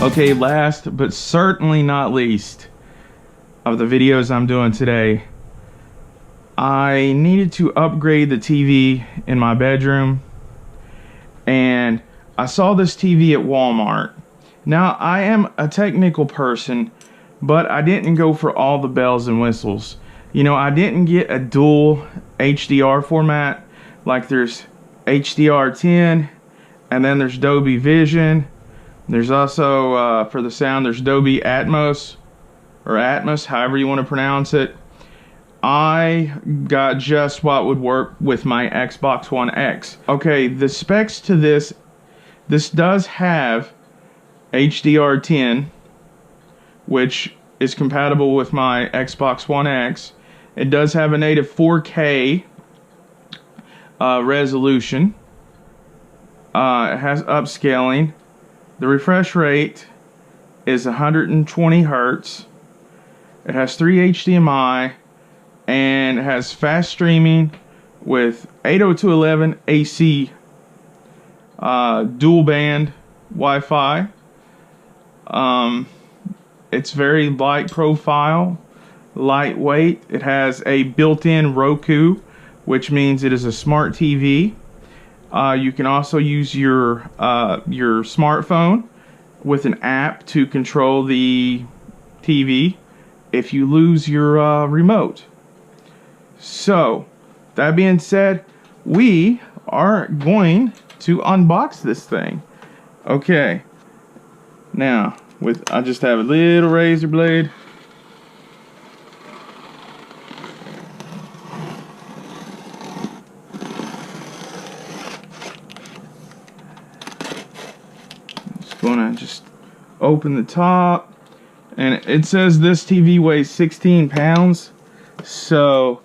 Okay, last but certainly not least of the videos I'm doing today, I needed to upgrade the TV in my bedroom, and I saw this TV at Walmart. Now, I am a technical person, but I didn't go for all the bells and whistles. You know, I didn't get a dual HDR format. Like there's HDR10, and then there's Dolby Vision. There's also, for the sound, there's Dolby Atmos, or Atmos, however you want to pronounce it. I got just what would work with my Xbox One X. Okay, the specs to this does have HDR10, which is compatible with my Xbox One X. It does have a native 4K resolution. It has upscaling. The refresh rate is 120 Hertz. It has 3 HDMI, and it has fast streaming with 802.11 AC, dual band Wi-Fi. It's very light profile, lightweight. It has a built-in Roku, which means it is a smart TV. You can also use your smartphone with an app to control the TV if you lose your remote. So, that being said, we are going to unbox this thing. Okay. Now, I just have a little razor blade. Just gonna open the top, and it says this TV weighs 16 pounds, so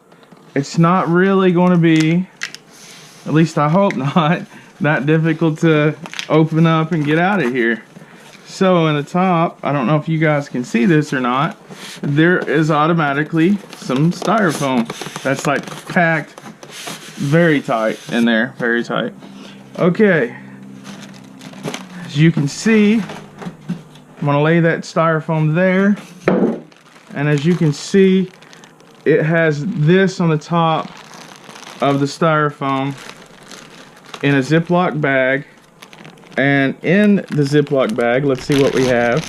it's not really going to be, at least I hope not, that difficult to open up and get out of here. So in the top, I don't know if you guys can see this or not, there is automatically some styrofoam that's like packed very tight in there, very tight. Okay, as you can see, I'm gonna lay that styrofoam there, and as you can see, it has this on the top of the styrofoam in a Ziploc bag. And in the Ziploc bag, let's see what we have.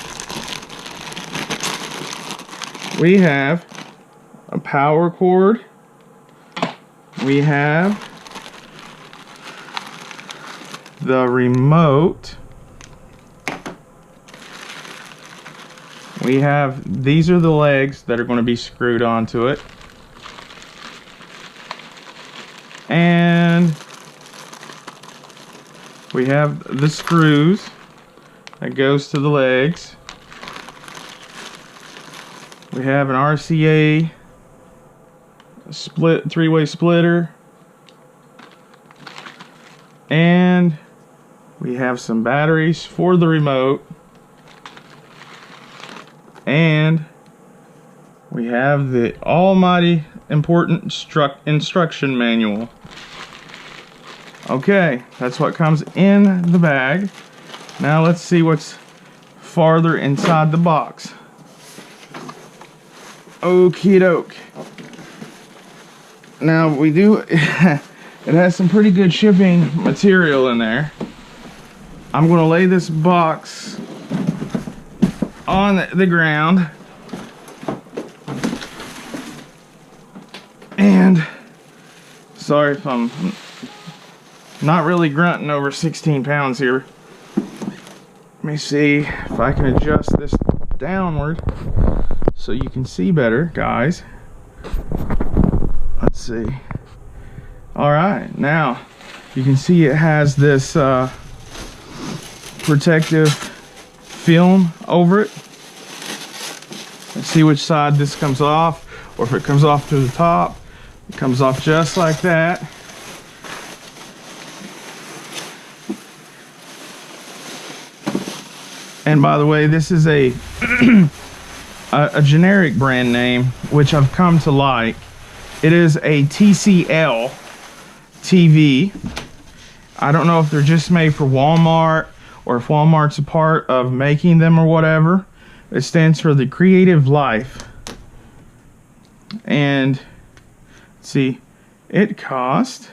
We have a power cord. We have the remote. We have, these are the legs that are going to be screwed onto it. And we have the screws that goes to the legs. We have an RCA split, three-way splitter. And we have some batteries for the remote. And we have the almighty important instruction manual. Okay, that's what comes in the bag. Now let's see what's farther inside the box. Okie doke. Now we do, it has some pretty good shipping material in there. I'm going to lay this box on the ground. And sorry if I'm not really grunting over 16 pounds here. Let me see if I can adjust this downward so you can see better, guys. Let's see. Alright, now you can see it has this protective film over it. Let's see which side this comes off, or if it comes off to the top. It comes off just like that. And by the way, this is a generic brand name, which I've come to like. It is a TCL TV. I don't know if they're just made for Walmart or if Walmart's a part of making them or whatever. It stands for the Creative Life. And see, it cost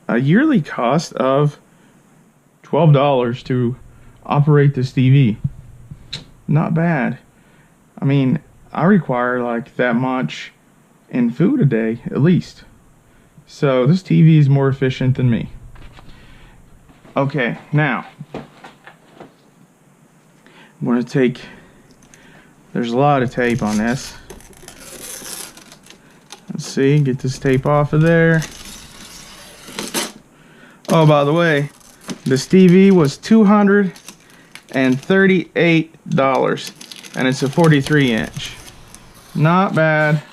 a yearly cost of $12 to operate this TV. Not bad. I mean, I require like that much in food a day at least. So this TV is more efficient than me. Okay, now I'm going to take, there's a lot of tape on this. Let's see, get this tape off of there. Oh, by the way, this TV was $238 and it's a 43 inch. Not bad.